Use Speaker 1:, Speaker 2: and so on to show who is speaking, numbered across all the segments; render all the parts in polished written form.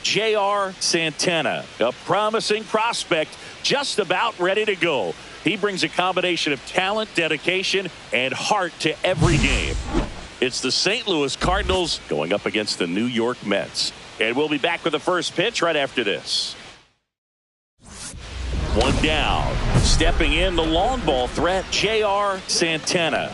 Speaker 1: J.R. Santana, a promising prospect just about ready to go. He brings a combination of talent, dedication, and heart to every game. It's the St. Louis Cardinals going up against the New York Mets. And we'll be back with the first pitch right after this. One down. Stepping in, the long ball threat, J.R. Santana.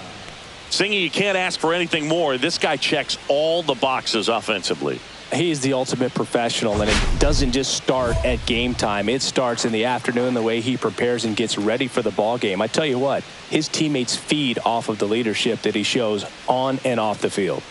Speaker 1: Singy, you can't ask for anything more. This guy checks all the boxes offensively.
Speaker 2: He's the ultimate professional, and it doesn't just start at game time. It starts in the afternoon, the way he prepares and gets ready for the ball game. I tell you what, his teammates feed off of the leadership that he shows on and off the field.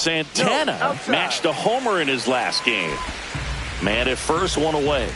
Speaker 1: Santana matched a homer in his last game. Man at first, one away.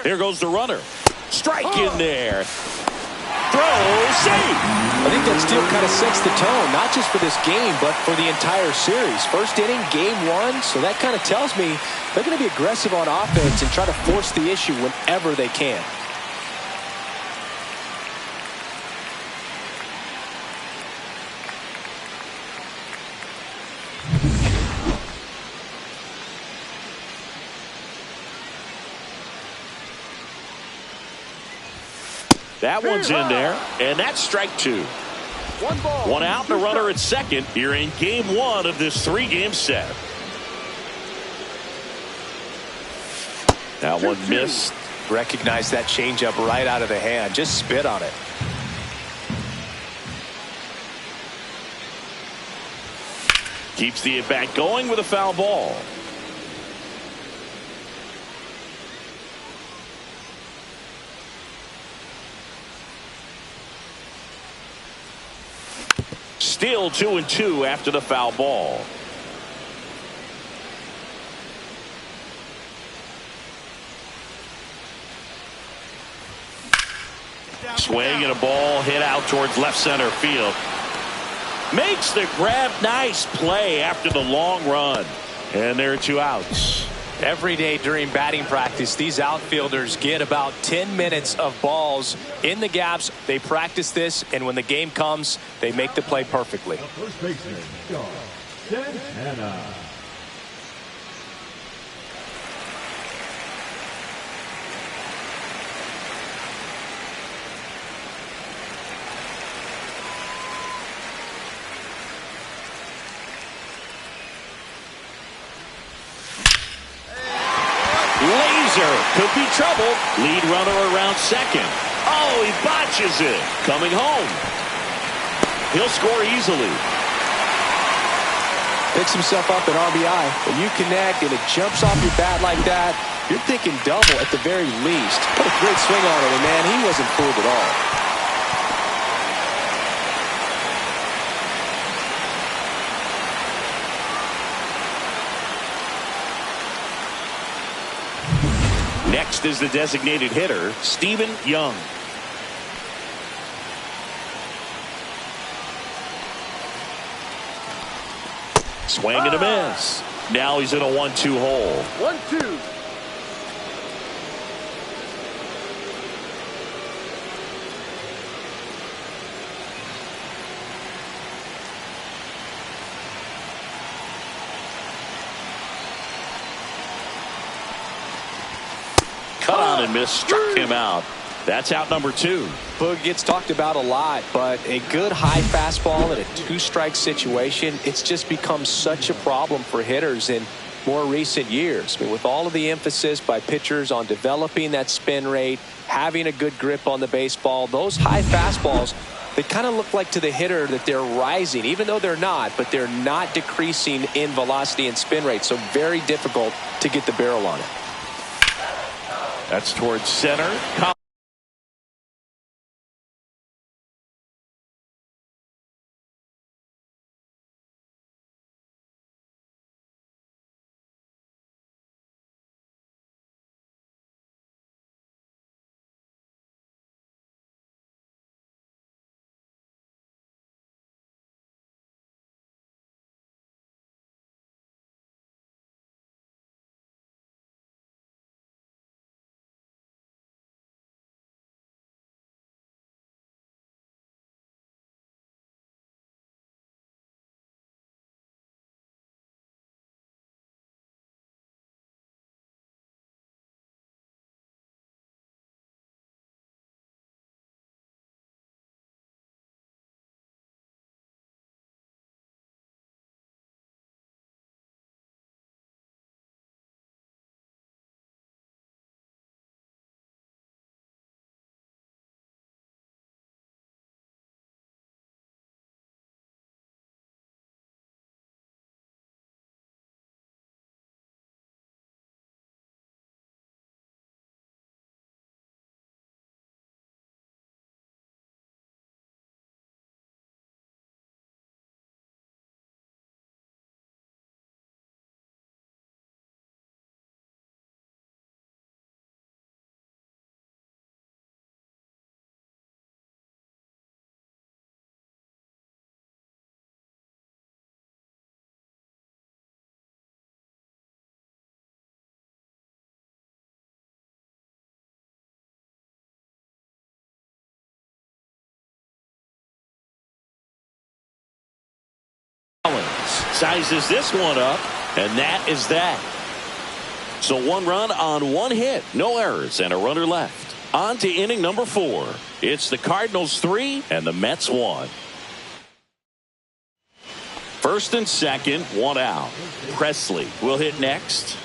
Speaker 1: Here goes the runner. Strike in there. Throw, save.
Speaker 2: I think that still kind of sets the tone, not just for this game, but for the entire series. First inning, game one, so that kind of tells me they're going to be aggressive on offense and try to force the issue whenever they can.
Speaker 1: That one's in there, and that's strike two. One out, the runner at second here in game one of this three-game set. That one missed.
Speaker 2: Recognize that changeup right out of the hand. Just spit on it.
Speaker 1: Keeps the at-bat going with a foul ball. Still 2-2 after the foul ball. Swing and a ball hit out towards left center field. Makes the grab. Nice play after the long run. And there are two outs.
Speaker 2: Every day during batting practice, these outfielders get about 10 minutes of balls in the gaps. They practice this, and when the game comes, they make the play perfectly.
Speaker 3: First baseman, Santana.
Speaker 1: Could be trouble. Lead runner around second. Oh, he botches it. Coming home. He'll score easily.
Speaker 2: Picks himself up at RBI. When you connect and it jumps off your bat like that, you're thinking double at the very least. Put a great swing on it, and man, he wasn't fooled at all.
Speaker 1: Next is the designated hitter, Stephen Young. Swing and a miss. Now he's in a 1-2 hole.
Speaker 4: 1-2.
Speaker 1: Cut on and miss, struck him out. That's out number 2.
Speaker 2: Boog gets talked about a lot, but a good high fastball in a 2-strike situation, it's just become such a problem for hitters in more recent years. I mean, with all of the emphasis by pitchers on developing that spin rate, having a good grip on the baseball, those high fastballs, they kind of look like to the hitter that they're rising, even though they're not, but they're not decreasing in velocity and spin rate. So very difficult to get the barrel on it.
Speaker 1: That's towards center. Sizes this one up, and that is that. So 1 run on 1 hit, no errors, and a runner left. On to inning number 4. It's the Cardinals 3 and the Mets 1. First and second, 1 out. Presley will hit next.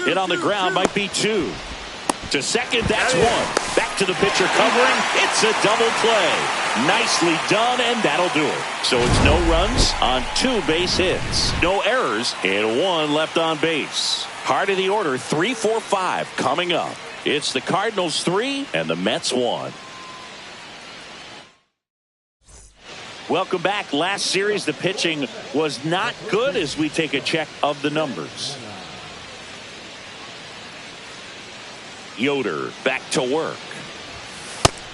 Speaker 1: Hit on the ground might be 2. To second, that's 1. Back to the pitcher covering. It's a double play. Nicely done, and that'll do it. So it's no runs on 2 base hits. No errors, and 1 left on base. Heart of the order, 3, 4, 5 coming up. It's the Cardinals 3 and the Mets 1. Welcome back. Last series, the pitching was not good as we take a check of the numbers. Yoder back to work.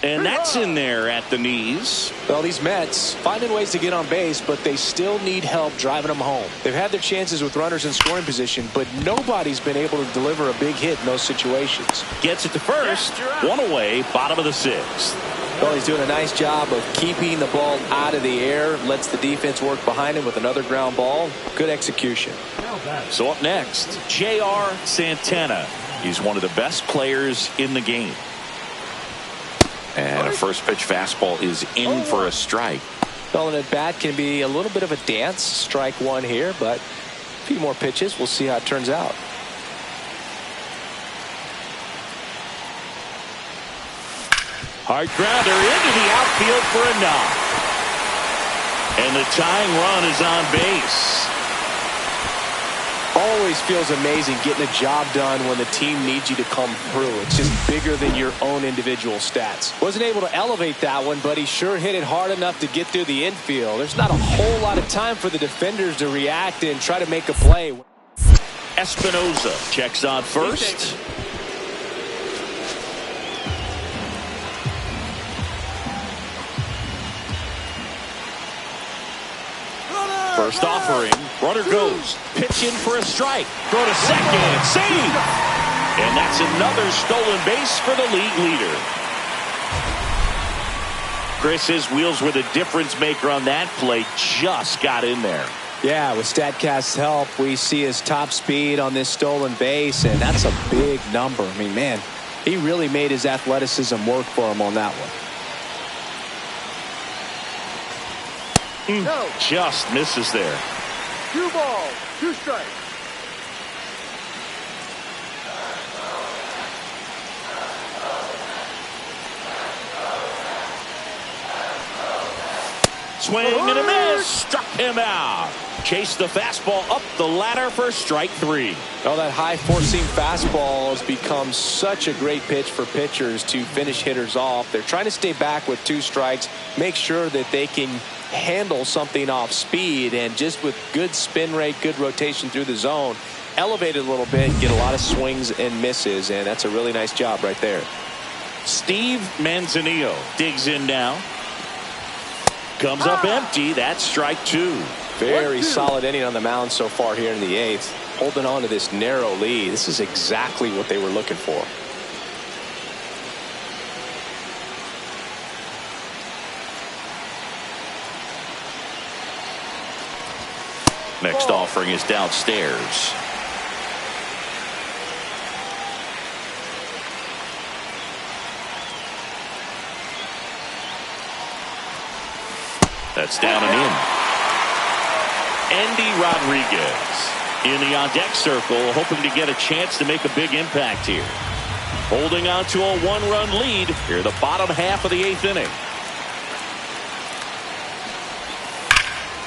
Speaker 1: And that's in there at the knees.
Speaker 2: Well, these Mets finding ways to get on base, but they still need help driving them home. They've had their chances with runners in scoring position, but nobody's been able to deliver a big hit in those situations.
Speaker 1: Gets it to first. 1 away, bottom of the 6th.
Speaker 2: Well, he's doing a nice job of keeping the ball out of the air, lets the defense work behind him with another ground ball. Good execution.
Speaker 1: So up next, J.R. Santana. He's one of the best players in the game. And a first pitch fastball is in for a strike.
Speaker 2: Well, an at bat can be a little bit of a dance. Strike 1 here, but a few more pitches. We'll see how it turns out.
Speaker 1: Hard grounder into the outfield for a knock. And the tying run is on base.
Speaker 2: Always feels amazing getting a job done when the team needs you to come through. It's just bigger than your own individual stats. Wasn't able to elevate that one, but he sure hit it hard enough to get through the infield. There's not a whole lot of time for the defenders to react and try to make a play.
Speaker 1: Espinosa checks on first. First offering, runner goes, pitch in for a strike, throw to second, save! And that's another stolen base for the league leader. Chris, his wheels were the difference maker on that play, just got in there.
Speaker 2: Yeah, with StatCast's help, we see his top speed on this stolen base, and that's a big number. I mean, man, he really made his athleticism work for him on that one.
Speaker 1: No. Just misses there.
Speaker 4: 2 balls, 2 strikes.
Speaker 1: Swing and a miss. Struck him out. Chased the fastball up the ladder for strike 3.
Speaker 2: Well, that high four-seam fastball has become such a great pitch for pitchers to finish hitters off. They're trying to stay back with 2 strikes, make sure that they can handle something off speed, and just with good spin rate, good rotation through the zone, elevate it a little bit, get a lot of swings and misses, and that's a really nice job right there.
Speaker 1: Steve Manzanillo digs in now. Comes up empty. That's strike 2.
Speaker 2: Very solid inning on the mound so far here in the 8th. Holding on to this narrow lead. This is exactly what they were looking for.
Speaker 1: Next offering is downstairs. That's down and in. Andy Rodriguez in the on-deck circle, hoping to get a chance to make a big impact here. Holding on to a 1-run lead here in the bottom half of the 8th inning.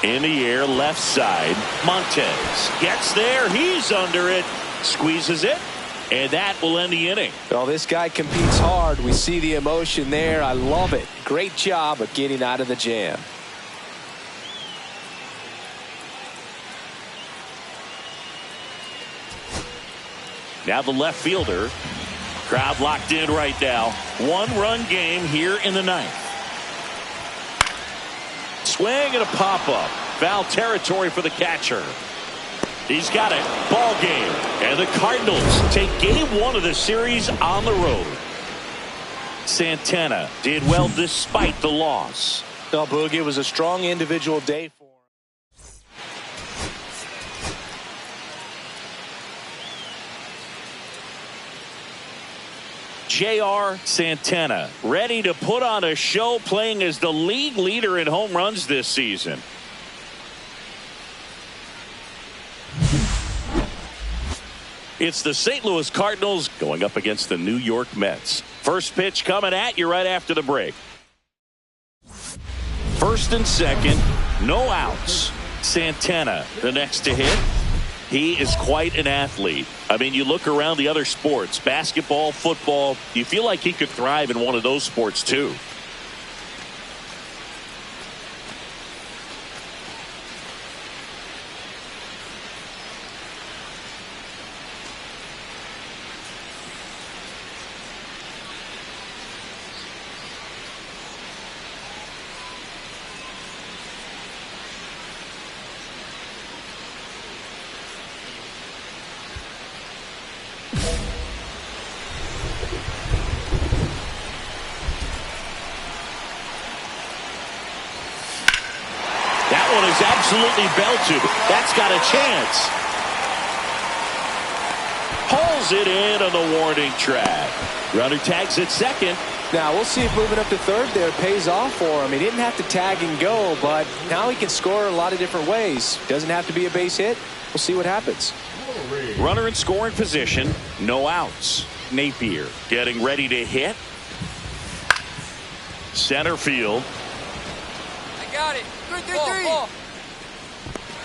Speaker 1: In the air, left side. Montez gets there. He's under it. Squeezes it. And that will end the inning.
Speaker 2: Well, this guy competes hard. We see the emotion there. I love it. Great job of getting out of the jam.
Speaker 1: Now the left fielder. Crowd locked in right now. 1-run game here in the 9th. Swing and a pop-up. Foul territory for the catcher. He's got it. Ball game. And the Cardinals take game 1 of the series on the road. Santana did well despite the loss.
Speaker 2: Well, Boogie, it was a strong individual day for him.
Speaker 1: J.R. Santana ready to put on a show, playing as the league leader in home runs this season. It's the St. Louis Cardinals going up against the New York Mets. First pitch coming at you right after the break. First and second, no outs. Santana the next to hit. He is quite an athlete. I mean, you look around the other sports, basketball, football, you feel like he could thrive in one of those sports too. Absolutely belted. That's got a chance. Pulls it in on the warning track. Runner tags at second.
Speaker 2: Now we'll see if moving up to third there pays off for him. He didn't have to tag and go, but now he can score a lot of different ways. Doesn't have to be a base hit. We'll see what happens.
Speaker 1: Runner in scoring position. No outs. Napier getting ready to hit. Center field.
Speaker 4: I got it. 3-3-3.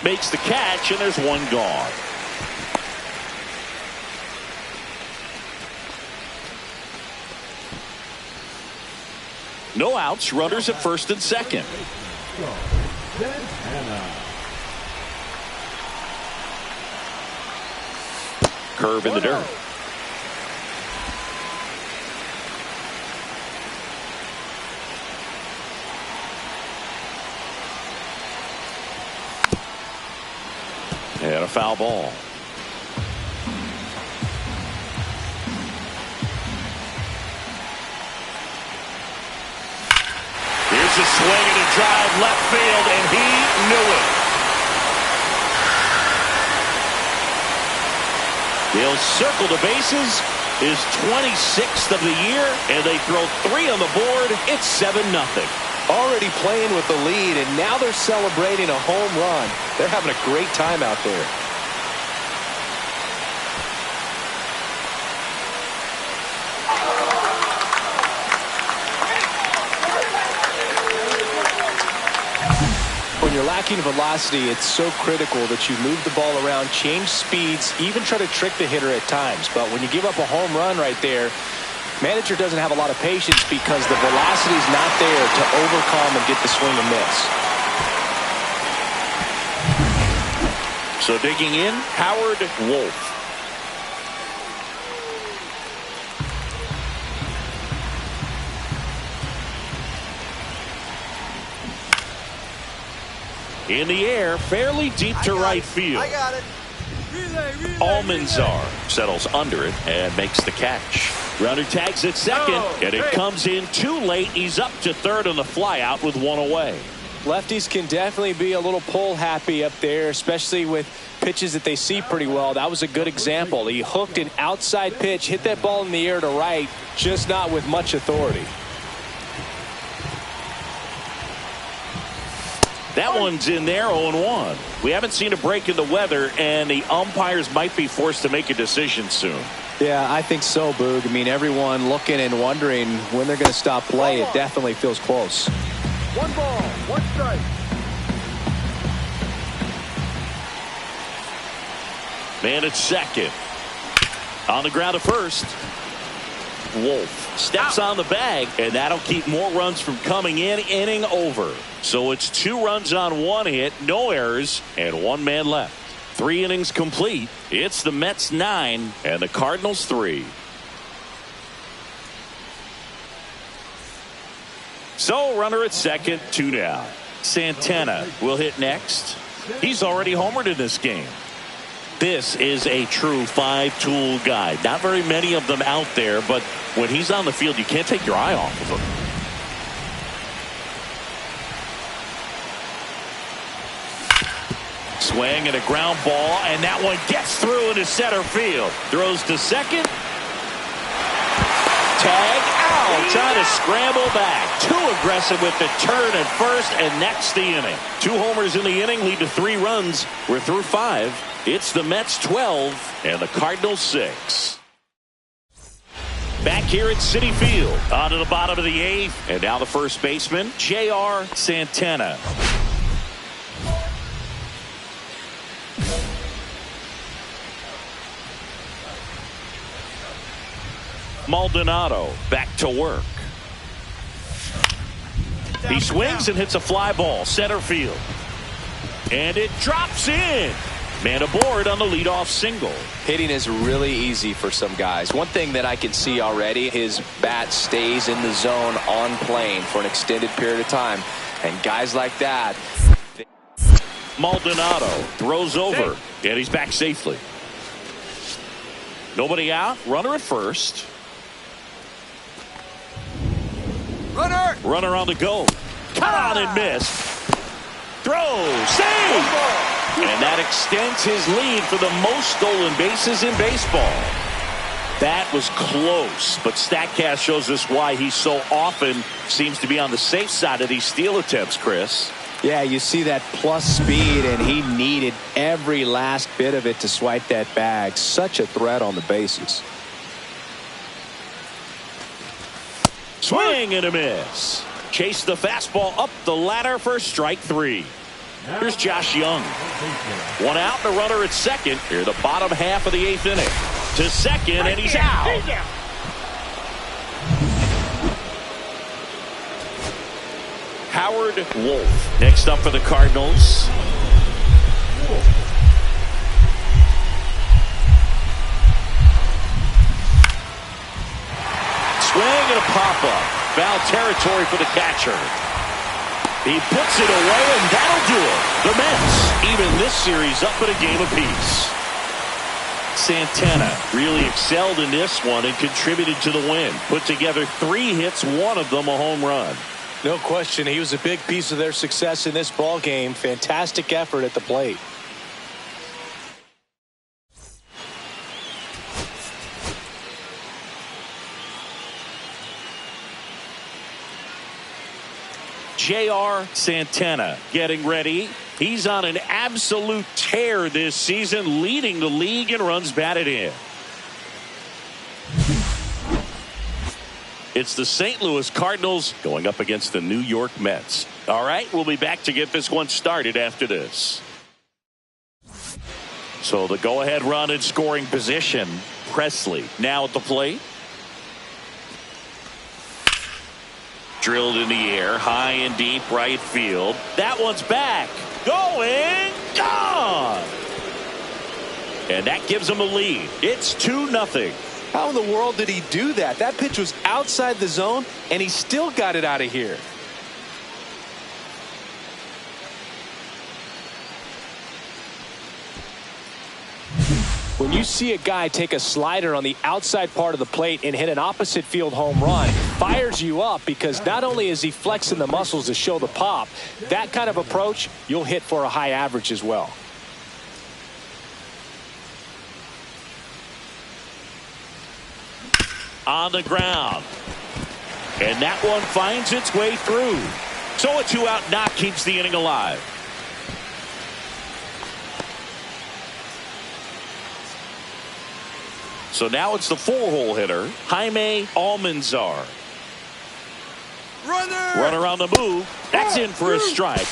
Speaker 1: Makes the catch, and there's one gone. No outs, runners at first and second. Curve in the dirt. And a foul ball. Here's a swing and a drive left field, and he knew it. He'll circle the bases, his 26th of the year, and they throw 3 on the board. It's 7-0.
Speaker 2: Already playing with the lead, and now they're celebrating a home run. They're having a great time out there. When you're lacking velocity, it's so critical that you move the ball around, change speeds, even try to trick the hitter at times. But when you give up a home run right there, manager doesn't have a lot of patience because the velocity is not there to overcome and get the swing and miss.
Speaker 1: So digging in, Howard Wolf. In the air, fairly deep to right field.
Speaker 4: I got it.
Speaker 1: Almanzar settles under it and makes the catch. Runner tags at second, and it comes in too late. He's up to third on the flyout with 1 away.
Speaker 2: Lefties can definitely be a little pull happy up there, especially with pitches that they see pretty well. That was a good example. He hooked an outside pitch, hit that ball in the air to right, just not with much authority.
Speaker 1: That one's in there, 0-1. We haven't seen a break in the weather, and the umpires might be forced to make a decision soon.
Speaker 2: Yeah, I think so, Boog. I mean, everyone looking and wondering when they're going to stop play. It definitely feels close.
Speaker 4: 1 ball, 1 strike.
Speaker 1: Man at second. On the ground at first. Wolf steps on the bag, and that'll keep more runs from coming in. Inning over. So it's 2 runs on 1 hit, no errors, and 1 man left. 3 innings complete. It's the Mets 9 and the Cardinals 3. So runner at second, 2 down. Santana will hit next. He's already homered in this game. This is a true 5-tool guy. Not very many of them out there, but when he's on the field, you can't take your eye off of him. Swing and a ground ball, and that one gets through into center field. Throws to second. Tag out, trying to scramble back. Too aggressive with the turn at first, and that's the inning. 2 homers in the inning lead to 3 runs. We're through 5. It's the Mets 12 and the Cardinals 6. Back here at Citi Field, on to the bottom of the 8th, and now the first baseman, J.R. Santana. Maldonado back to work. He swings and hits a fly ball center field, and it drops in. Man aboard on the leadoff single.
Speaker 2: Hitting is really easy for some guys. One thing that I can see already, his bat stays in the zone on plane for an extended period of time, and guys like that.
Speaker 1: Maldonado throws over, and he's back safely. Nobody out, runner at first. Runner on the go. Caught and missed. Throw, save! And that extends his lead for the most stolen bases in baseball. That was close, but StatCast shows us why he so often seems to be on the safe side of these steal attempts, Chris.
Speaker 2: Yeah, you see that plus speed, and he needed every last bit of it to swipe that bag. Such a threat on the bases.
Speaker 1: Swing and a miss. Chase the fastball up the ladder for strike 3. Here's Josh Young. 1 out and a runner at second. Here the bottom half of the 8th inning. To second, and he's out. Howard Wolf. Next up for the Cardinals. Swing and a pop-up. Foul territory for the catcher. He puts it away, and that'll do it. The Mets even this series up at a game apiece. Santana really excelled in this one and contributed to the win. Put together 3 hits, one of them a home run.
Speaker 2: No question, he was a big piece of their success in this ball game. Fantastic effort at the plate.
Speaker 1: J.R. Santana getting ready. He's on an absolute tear this season, leading the league in runs batted in. It's the St. Louis Cardinals going up against the New York Mets. All right, we'll be back to get this one started after this. So the go-ahead run in scoring position. Presley now at the plate. Drilled in the air, high and deep right field. That one's back. Going, gone. And that gives him a lead. It's 2-0.
Speaker 2: How in the world did he do that? That pitch was outside the zone, and he still got it out of here. When you see a guy take a slider on the outside part of the plate and hit an opposite field home run, it fires you up because not only is he flexing the muscles to show the pop, that kind of approach, you'll hit for a high average as well.
Speaker 1: On the ground. And that one finds its way through. So a 2-out knock keeps the inning alive. So now it's the 4-hole hitter, Jaime Almanzar. Runner on the move. That's in for a strike.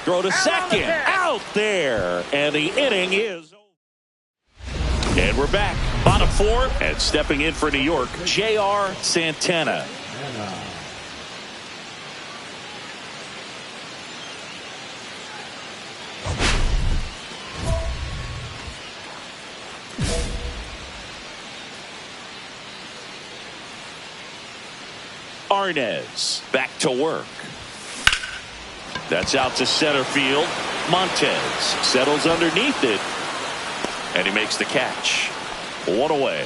Speaker 1: Throw to second. Out there. And the inning is over. And we're back. Bottom 4 and stepping in for New York, J.R. Santana. Arnez back to work. That's out to center field. Montez settles underneath it, and he makes the catch. 1 away.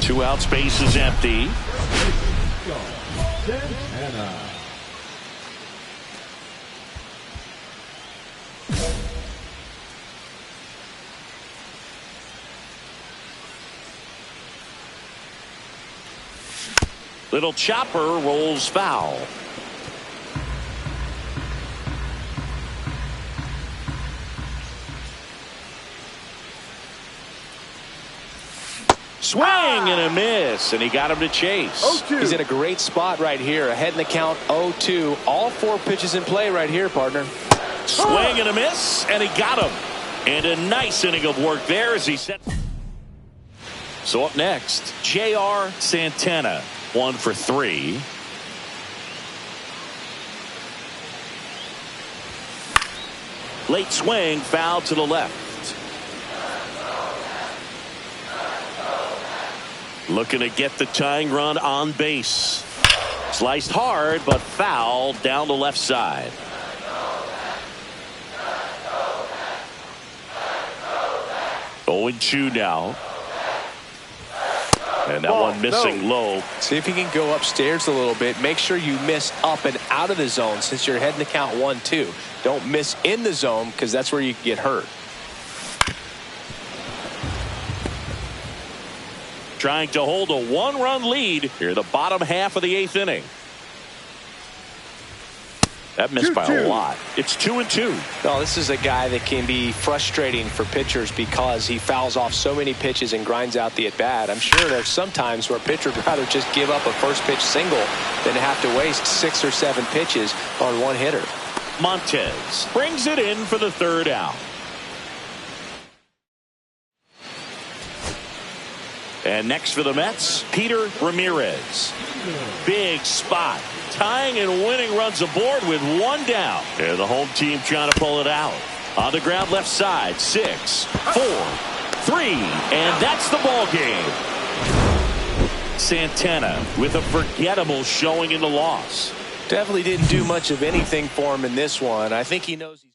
Speaker 1: 2 out, space is empty. Little chopper rolls foul. Swing and a miss, and he got him to chase.
Speaker 2: He's in a great spot right here. Ahead in the count 0-2. All 4 pitches in play right here, partner.
Speaker 1: Swing and a miss, and he got him. And a nice inning of work there as he set. So up next, J.R. Santana. 1 for 3. Late swing, foul to the left. Looking to get the tying run on base. Sliced hard, but foul down the left side. Oh, 0-2 now. And that one missing low.
Speaker 2: See if you can go upstairs a little bit. Make sure you miss up and out of the zone since you're heading to count 1-2. Don't miss in the zone because that's where you can get hurt.
Speaker 1: Trying to hold a 1-run lead here, the bottom half of the 8th inning. That missed by a lot. It's 2-2.
Speaker 2: No, this is a guy that can be frustrating for pitchers because he fouls off so many pitches and grinds out the at-bat. I'm sure there's some times where a pitcher would rather just give up a first pitch single than have to waste 6 or 7 pitches on one hitter.
Speaker 1: Montez brings it in for the 3rd out. And next for the Mets, Peter Ramirez. Big spot. Tying and winning runs aboard with one down. And the home team trying to pull it out. On the ground left side. 6, 4, 3. And that's the ball game. Santana with a forgettable showing in the loss.
Speaker 2: Definitely didn't do much of anything for him in this one. I think he knows he's